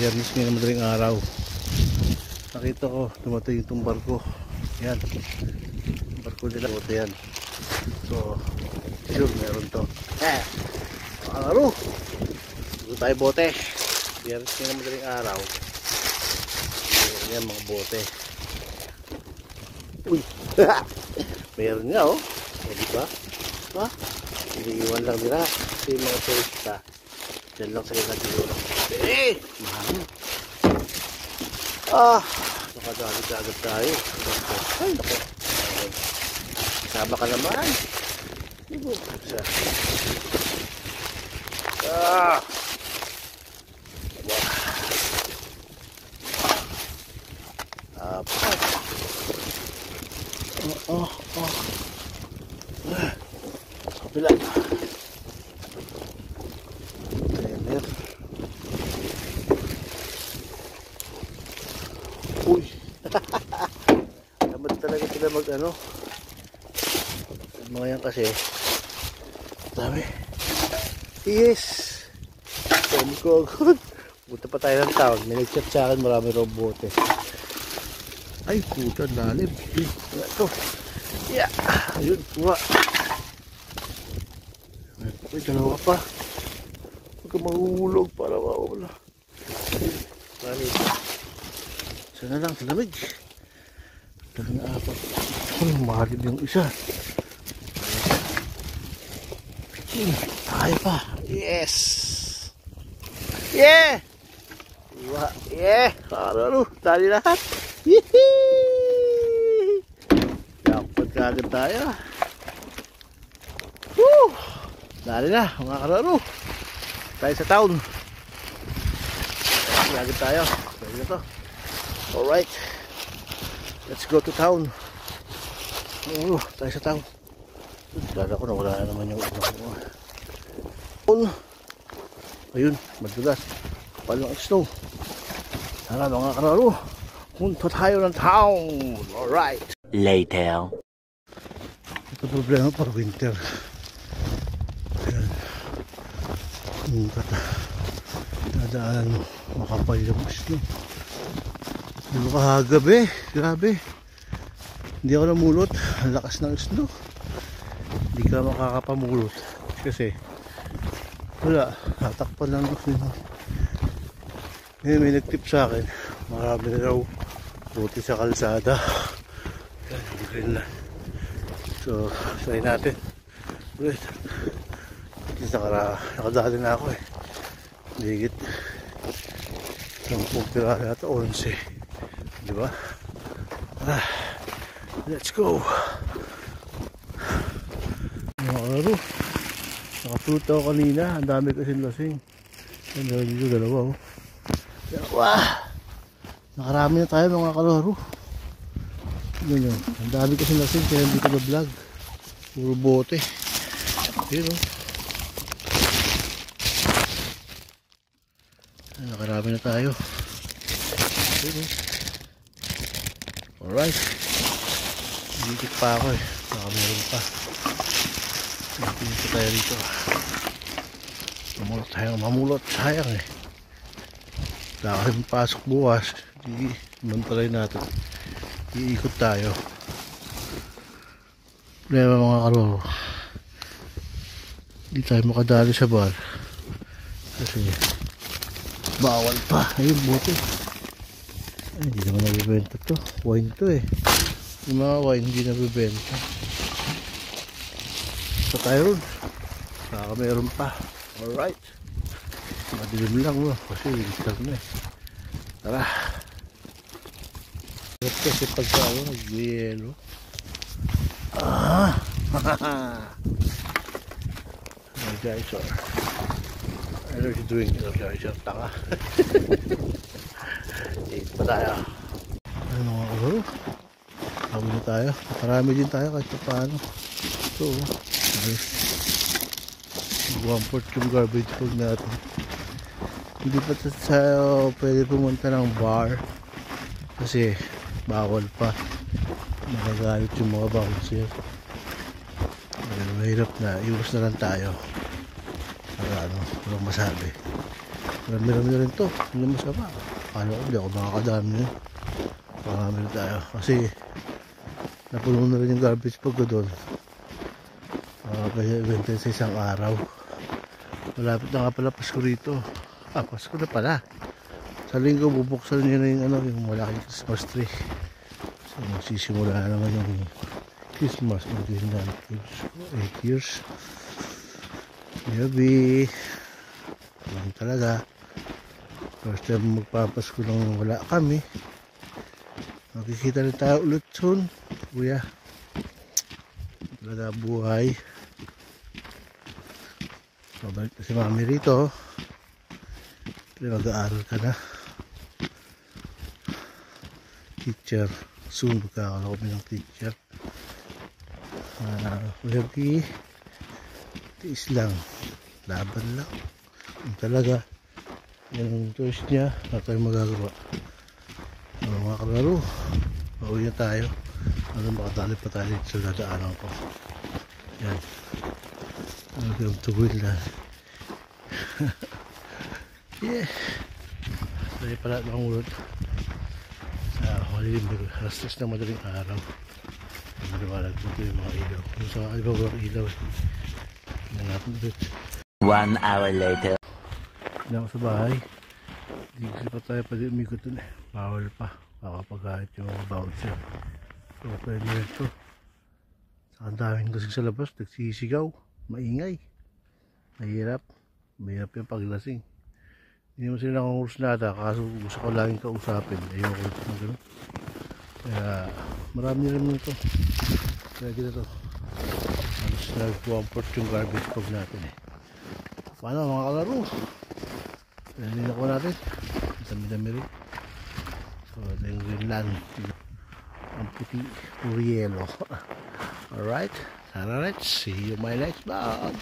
Biyernes ngayon madaling araw. Nakita ko dumating itong barko. Yan, barko nila, bote yan. So sure meron to. Araw dito tayo bote. Biyernes ngayon madaling araw. Yan mga bote. Uy. Meron nga oh. Diba? Ha? Iniiwan lang nila kasi mga turista dyan lang sa nagiging ng bote. Mahal. Nakagalit agad tayo. Ay naku. Sama ka naman. Diba? Kapila. Trailer. Uy. Tamad talaga sila mag ano. Mga yan kasi. Dami. Yes. Sabi ko agad. Buta pa tayo ng town. May nag-chat sa akin. Marami robote. Ay puta lalim. Ito. Yeah. Ayun. Kuha. Ay dalawa pa. Huwag ka mahulog para mawala. Lalim. Sana lang sa lamig. Dahil na apat. Mahalib yung isa. Tayo pa. Yes. Yeah. Diba? Yeah. Ano. Tali lahat. Yehey. Dapat kagad tayo. Woo. Dali na mga kararo. Tayo sa town. Kagad tayo. Pwede na to. Alright. Let's go to town. Tayo sa town. Lala ko na wala na naman yung ano. Ayun, madulas. Kapal ng snow. Tara mga kararo. Punta tayo ng town. Alright. Later. Ito problema para winter. Ayan. Nadaanan mo. Makapal yung snow. Ano kahagabi? Grabe. Hindi ako namulot. Ang lakas ng snow. Hindi ka makakapamulot. Kasi wala. Natakpan lang ako. May nagtip sa akin. Marami na raw buti sa kalsada. Yan, green na. So, try natin. Ulit. Nakadali na ako eh. Ligit. 10 pirata ata, 11. Diba? Let's go. Mga karo. Nakapulot ako kanina. Ang dami kasi lasing. Yan, dito dalawa oh. Wah! Nakarami na tayo mga kalaro. Yun yun. Ang dami kasi lasing kaya hindi ko na-vlog. Puro bote. Yun o. Nakarami na tayo. Yun o. Alright. Dikit pa ako eh. Baka meron pa. Dito tayo rito. Mamulot. Sayang eh. Wala kasi pasok bukas. Mantalay natin. Iikot tayo. Problema mga kaloro. Hindi tayo makadali sa bar. Kasi bawal pa. Ayun bote. Ay, hindi naman nabibenta to. Wine to eh. Yung mga wine hindi nabibenta. So tayo ron. Baka mayroon pa. Alright. Madilim lang mo kasi winter na eh. Tara. Kasi pagka nag-yelo. Energizer. Energy drink. Energizer. Tanga. Eat pa tayo. Ano mga kalaro? Kami na tayo. Marami din tayo kahit paano. So, 1/4 yung garbage bag natin. Hindi pa tayo pwede pumunta ng bar kasi bawal pa. Magagalit yung mga bouncer. Mahirap na. Iwas na lang tayo para ano, walang masabi. Marami-rami na rin to. Hindi masama. Kala ko, hindi ako makakadami na yun. Marami na tayo. Kasi, napuno na rin yung garbage bag ko doon. Benta sa isang araw. Malapit na nga pala Pasko rito. Pasko na pala. Sa linggo, bubuksan nyo na yung, yung malaking Christmas tree. So, magsisimula na naman yung Christmas. Magiging na 8 years. Yabi. Lang talaga. First time magpapasko nang wala kami. Makikita rin tayo ulit soon. Kuya. Talaga buhay. Babalik na si mami rito. Pero mag-aaral ka na. Teacher. Soon magkakaroon kami ng teacher. Kuyabi. Tiis lang. Laban lang. Yung talaga. Yan ang choice niya. Wala tayong magagawa. Mga kalaro. Pauwi na tayo. Makatali pa tayo dito sa dadaanan ko. Yan. Welcome to Woodland. Yeah. Dali pala ng ulot. Malilim. Rastas na madaling araw. Maliwalag po ito yung mga ilaw. Yung sa ibaw ng ilaw. Tingnan natin dito. 1 hour later. Hindi ako sa bahay. Hindi kasi pa tayo pwede umikot dun eh. Bawal pa. Makapagahit yung mga bouncer. So pwede rin ito. Saka daming lasing sa labas. Nagsisigaw. Maingay. Mahirap. Mahirap yung paglasing. Hindi mo sila nakangurus nata. Kaso gusto ko laging kausapin. Ayoko ito na gano'n. Kaya marami rin mo ito. Kaya kita ito. Halos nag-comfort yung garbage bag natin eh. Paano mga kalaro? Pwede na ko natin. Dami-dami rin. So, ito yung Greenland. Ang puti, puro yelo. Alright. Tara, let's see you my next vlog.